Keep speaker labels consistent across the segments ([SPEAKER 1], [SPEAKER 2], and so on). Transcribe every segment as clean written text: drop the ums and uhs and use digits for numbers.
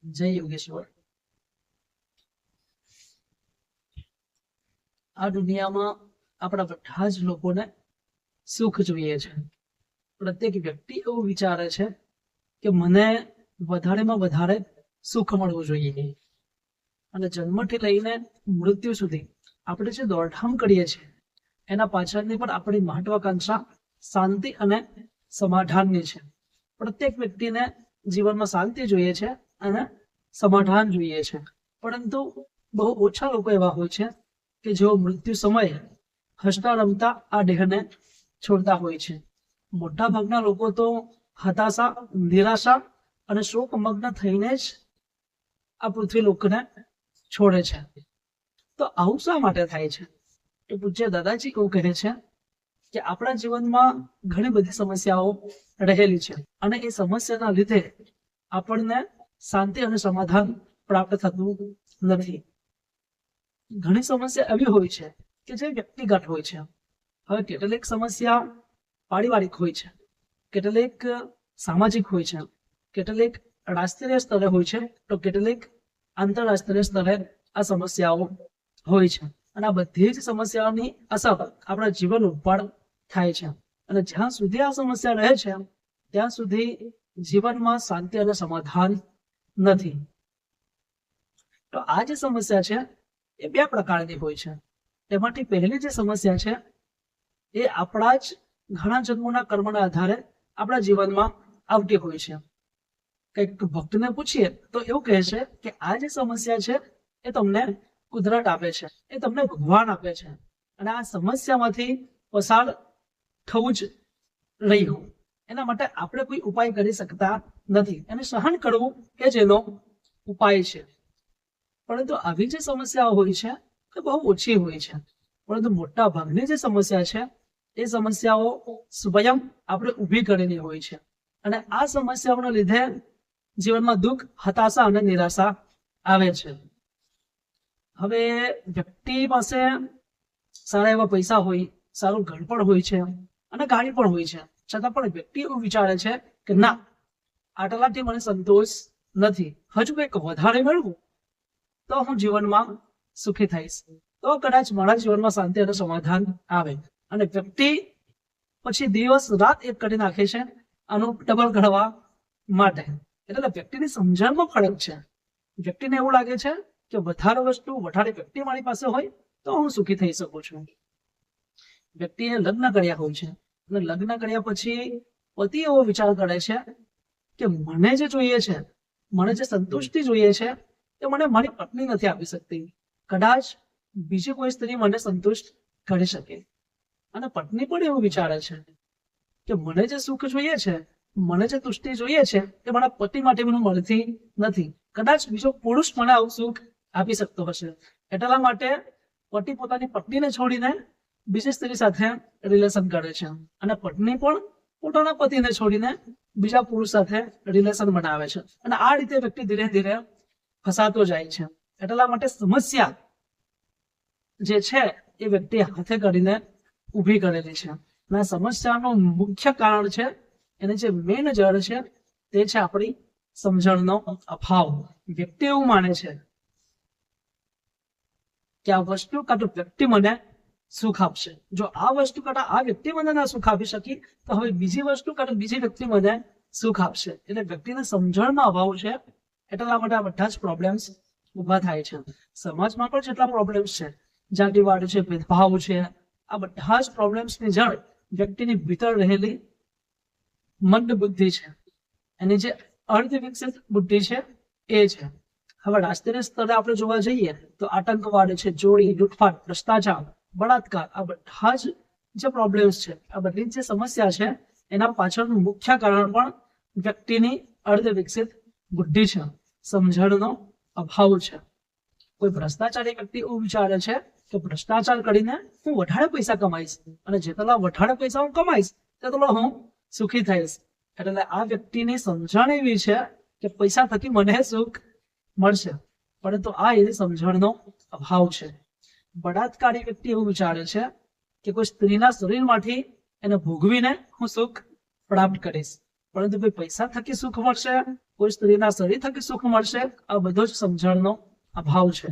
[SPEAKER 1] જય યોગેશ્વર. આ દુનિયામાં આપણા બધા જ લોકોને સુખ જોઈએ છે. પ્રત્યેક વ્યક્તિ એવું વિચારે છે કે મને વધારેમાં વધારે સુખ મળવું જોઈએ. અને જન્મથી લઈને મૃત્યુ સુધી આપણે જે દોડધામ કરીએ છીએ એના પાછળની પણ આપણી મહત્વાકાંક્ષા શાંતિ અને સમાધાનની છે. પ્રત્યેક વ્યક્તિને જીવનમાં શાંતિ જોઈએ છે અને સમાધાન જોઈએ છે. પરંતુ બહુ ઓછા લોકો એવા હોય છે કે જેઓ મૃત્યુ સમયે હસતા રમતા આ દેહને છોડતા હોય છે. મોટા ભાગના લોકો તો હતાશા, નિરાશા અને શોકમગ્ન થઈને જ આ પૃથ્વી લોકને છોડે છે. તો આવું શા માટે થાય છે? તો પૂજ્ય દાદાજી એવું કહે છે કે આપણા જીવનમાં ઘણી બધી સમસ્યાઓ રહેલી છે અને એ સમસ્યાના લીધે આપણને શાંતિ અને સમાધાન પ્રાપ્ત થતું નથી. ઘણી સમસ્યા એવી હોય છે કે જે વ્યક્તિગત હોય છે. હવે કેટલીક સમસ્યા પારિવારિક હોય છે, કેટલીક સામાજિક હોય છે, કેટલીક રાષ્ટ્રીય સ્તરે હોય છે, તો કેટલીક આંતરરાષ્ટ્રીય સ્તરે આ સમસ્યાઓ હોય છે. અને આ બધી જ સમસ્યાઓની અસર આપણા જીવન ઉપર થાય છે. અને જ્યાં સુધી આ સમસ્યા રહે છે ત્યાં સુધી જીવનમાં શાંતિ અને સમાધાન નથી. તો આ જે સમસ્યા છે એ બે પ્રકારની હોય છે. તેમાંથી પહેલી જે સમસ્યા છે એ આપણા જ ઘણા જન્મોના કર્મના આધારે આપણા જીવનમાં આવતી હોય છે. કંઈક ભક્તને પૂછીએ તો એવું કહે છે કે આ જે સમસ્યા છે એ તમને કુદરત આપે છે, એ તમને ભગવાન આપે છે. અને આ સમસ્યામાંથી પસાર થવું જ રહ્યું, એના માટે આપણે કોઈ ઉપાય કરી શકતા નથી. એને સહન કરવું એ જ એનો ઉપાય છે. પરંતુ આવી જે સમસ્યાઓ હોય છે એ બહુ ઓછી હોય છે. પરંતુ મોટા ભાગની જે સમસ્યા છે એ સમસ્યાઓ સ્વયં આપણે ઊભી કરેલી હોય છે. અને આ સમસ્યાઓના લીધે જીવનમાં દુઃખ, હતાશા અને નિરાશા આવે છે. હવે વ્યક્તિ પાસે સારા એવા પૈસા હોય, સારું ઘર પણ હોય છે અને ગાડી પણ હોય છે, છતાં પણ વ્યક્તિ એવું વિચારે છે કે ના, આટલાથી મને સંતોષ નથી, હજુ કંઈક વધારે મેળવું તો હું જીવનમાં સુખી થઈશ, તો કદાચ મારા જીવનમાં શાંતિ અને સમાધાન આવે. અને વ્યક્તિ પછી દિવસ રાત એક કરી નાખે છે આનું ડબલ કરવા માટે. એટલે વ્યક્તિની સમજણમાં ફરક છે. વ્યક્તિને એવું લાગે છે કે વધારે વસ્તુ, વધારે વ્યક્તિ મારી પાસે હોય તો હું સુખી થઈ શકું છું. વ્યક્તિએ લગ્ન કર્યા હોય છે અને લગ્ન કર્યા પછી પતિ એવો વિચાર કરે છે કે મને જે જોઈએ છે, મને જે સંતુષ્ટિ જોઈએ છે એ મને મારી પત્ની નથી આપી શકતી. કદાચ બીજી કોઈ સ્ત્રી મને સંતુષ્ટ કરી શકે. અને પત્ની પણ એવું વિચારે છે કે મને જે સુખ જોઈએ છે, મને જે તુષ્ટિ જોઈએ છે એ મારા પતિ માટે મને મળતી નથી. કદાચ બીજો પુરુષ મને આવું સુખ આપી શકતો હશે. એટલા માટે પતિ પોતાની પત્નીને છોડીને બીજી સ્ત્રી સાથે રિલેશન કરે છે અને પત્ની પણ પોતાના પતિને છોડીને બીજા પુરુષ સાથે રિલેશન બનાવે છે. અને આ રીતે વ્યક્તિ ધીરે ધીરે ફસાતો જાય છે. એટલા માટે સમસ્યા જે છે એ વ્યક્તિ હાથે કરીને ઊભી કરેલી છે. અને આ સમસ્યાનું મુખ્ય કારણ છે, એની જે મેઇન જડ છે તે છે આપણી સમજણનો અભાવ. વ્યક્તિ એવું માને છે કે આ વસ્તુ કાં તો વ્યક્તિ મને સુખ આપશે. જો આ વસ્તુ કાં આ વ્યક્તિ મને ના સુખ આપી શકી તો હવે બીજી વસ્તુ કાં તો બીજી વ્યક્તિ મને સુખ આપશે. એટલે વ્યક્તિને સમજણનો અભાવ છે. એટલા માટે આ બધા જ પ્રોબ્લેમ્સ ઊભા થાય છે. સમાજમાં પણ જેટલા પ્રોબ્લેમ્સ છે, જાતિવાદ છે, ભેદભાવ છે, આ બધા જ પ્રોબ્લેમ્સની જડ વ્યક્તિની ભીતર રહેલી મંદ બુદ્ધિ છે. એની જે અર્ધ વિકસિત બુદ્ધિ છે એ છે. હવે રાષ્ટ્રીય સ્તરે આપણે જોવા જઈએ તો આતંકવાદ છે, ચોરી, લૂંટફાટ, ભ્રષ્ટાચાર, બળાત્કાર, આ બધા જ જે પ્રોબ્લેમ્સ છે, આ બધી જે સમસ્યા છે એના પાછળનું મુખ્ય કારણ પણ વ્યક્તિની અર્ધ વિકસિત બુદ્ધિ છે, સમજણનો અભાવ છે. કોઈ ભ્રષ્ટાચારી વ્યક્તિ એવું વિચારે છે કે ભ્રષ્ટાચાર કરીને હું વધારે પૈસા કમાઈશ અને જેટલા વધારે પૈસા હું કમાઈશ તેટલો હું સુખી થઈશ. એટલે આ વ્યક્તિની સમજણ એવી છે કે પૈસા થકી મને સુખ મળશે, પરંતુ આ એની સમજણનો અભાવ છે. બળાત્કારી વ્યક્તિ એવું વિચારે છે કે કોઈ સ્ત્રીના શરીરમાંથી એને ભોગવીને હું સુખ પ્રાપ્ત કરીશ. પરંતુ કોઈ પૈસા થકી સુખ મળશે, કોઈ સ્ત્રીના શરીર થકી સુખ મળશે, આ બધો જ સમજણનો અભાવ છે.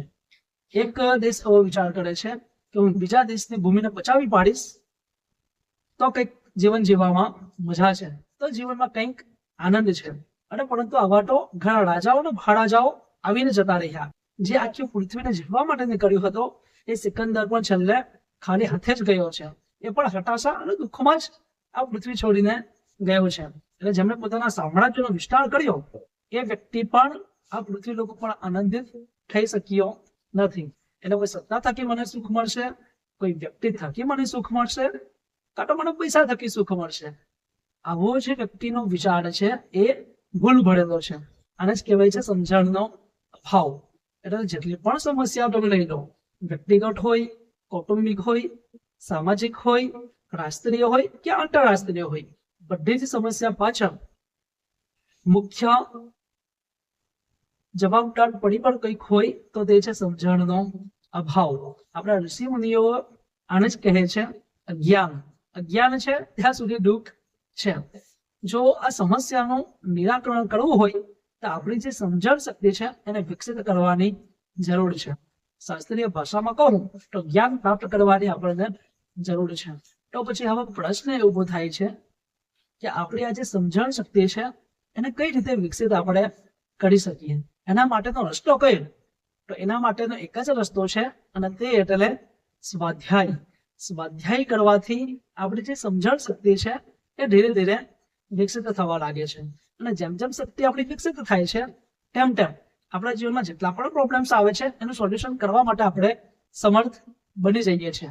[SPEAKER 1] એક દેશ એવો વિચાર કરે છે કે હું બીજા દેશની ભૂમિને બચાવી પાડીશ તો કંઈક જીવન જીવવામાં મજા છે, તો જીવનમાં કંઈક આનંદ છે. અને પરંતુ આવા તો ઘણા રાજાઓ અને મહારાજાઓ આવીને જતા રહ્યા. જે આખી પૃથ્વીને જીતવા માટે નીકળ્યો હતો એ સિકંદર પણ છેલ્લે ખાલી હાથે જ ગયો છે. એ પણ હતાશા અને દુઃખમાં જ આ પૃથ્વી છોડીને ગયો છે. એટલે જેમણે પોતાના સામ્રાજ્યનો વિસ્તાર કર્યો એ વ્યક્તિ પણ આ પૃથ્વી લોકો પણ આનંદિત થઈ શક્યો નથી. એટલે કોઈ સત્તા થકી મને સુખ મળશે, કોઈ વ્યક્તિ થકી મને સુખ મળશે, કાં તો મને પૈસા થકી સુખ મળશે. આવો જે વ્યક્તિનો વિચાર છે એ ભૂલ ભરેલો છે. આને જ કહેવાય છે સમજણનો અભાવ. એટલે જેટલી પણ સમસ્યા તમે લઈ લો, વ્યક્તિગત હોય, કૌટુંબિક હોય, સામાજિક હોય, રાષ્ટ્રીય હોય કે આંતરરાષ્ટ્રીય હોય, બધી જ સમસ્યા પાછળ મુખ્ય જવાબદાર પરિબળ કંઈક હોય તો તે છે સમજણનો અભાવ. આપણા ઋષિ મુનિઓ આને જ કહે છે અજ્ઞાન. અજ્ઞાન છે ત્યાં સુધી દુઃખ છે. જો આ સમસ્યાનું નિરાકરણ કરવું હોય તો આપણી જે સમજણ શક્તિ છે એને વિકસિત કરવાની જરૂર છે. શાસ્ત્રીય ભાષામાં કહું તો જ્ઞાન પ્રાપ્ત કરવાની આપણને જરૂર છે. તો પછી હવે પ્રશ્ન એ ઉભો થાય છે કે આપણી આ જે સમજણ શક્તિ છે એને કઈ રીતે વિકસિત આપણે કરી શકીએ, એના માટેનો રસ્તો કયો? તો એના માટેનો એક જ રસ્તો છે અને તે એટલે સ્વાધ્યાય. સ્વાધ્યાય કરવાથી આપણી જે સમજણ શક્તિ છે એ ધીરે ધીરે વિકસિત થવા લાગે છે. અને જેમ જેમ શક્તિ આપણી વિકસિત થાય છે તેમ તેમ આપણા જીવનમાં જેટલા પણ પ્રોબ્લેમ્સ આવે છે એનું સોલ્યુશન કરવા માટે આપણે સમર્થ બની જઈએ છીએ.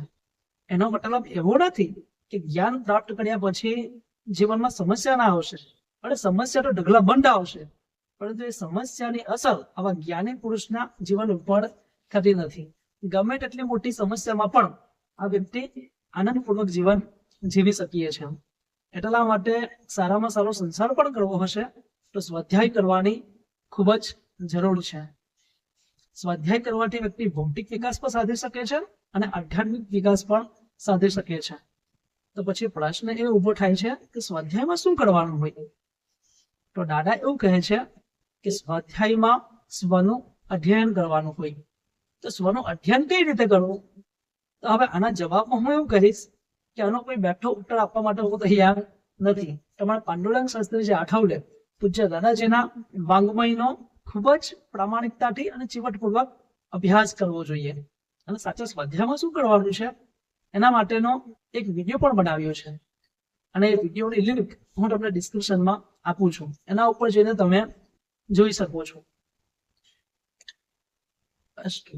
[SPEAKER 1] એનો મતલબ એવો નથી કે જ્ઞાન પ્રાપ્ત કર્યા પછી જીવનમાં સમસ્યા ના આવશે, અને સમસ્યા તો ઢગલા બંધ આવશે, પરંતુ એ સમસ્યાની અસર આવા જ્ઞાની પુરુષના જીવન ઉપર થતી નથી. ગમે તેટલી મોટી સમસ્યામાં પણ આ વ્યક્તિ આનંદપૂર્વક જીવન જીવી શકીએ છીએ. એટલા માટે સારામાં સારો સંસાર પણ કરવો હશે તો સ્વાધ્યાય કરવાની ખૂબ જ જરૂર છે. સ્વાધ્યાય કરવાથી વ્યક્તિ ભૌતિક વિકાસ પણ સાધી શકે છે અને આધ્યાત્મિક વિકાસ પણ સાધી શકે છે. તો પછી પ્રશ્ન એ ઉભો થાય છે કે સ્વાધ્યાયમાં શું કરવાનું હોય? તો દાદા એવું કહે છે કે સ્વાધ્યાયમાં સ્વનું અધ્યયન કરવાનું હોય. તો સ્વનું અધ્યયન કઈ રીતે કરવું? તો હવે આના જવાબમાં હું એવું કહીશ કે આનો કોઈ બેઠો ઉત્તર આપવા માટે હું તૈયાર નથી. તમારા પાંડુરંગ શાસ્ત્રી આઠવલે પૂજ્ય દાદાજીના વાંગ્મયનો ખૂબ જ પ્રામાણિકતાથી અને ચીવટપૂર્વક અભ્યાસ કરવો જોઈએ. અને સાચા સ્વાધ્યાયમાં શું કરવાનું છે એના માટેનો એક વિડીયો પણ બનાવ્યો છે, અને એ વિડીયોની લિંક હું તમને ડિસ્ક્રિપ્શનમાં આપું છું. એના ઉપર જઈને તમે જોઈ શકો છો. અસ્તુ.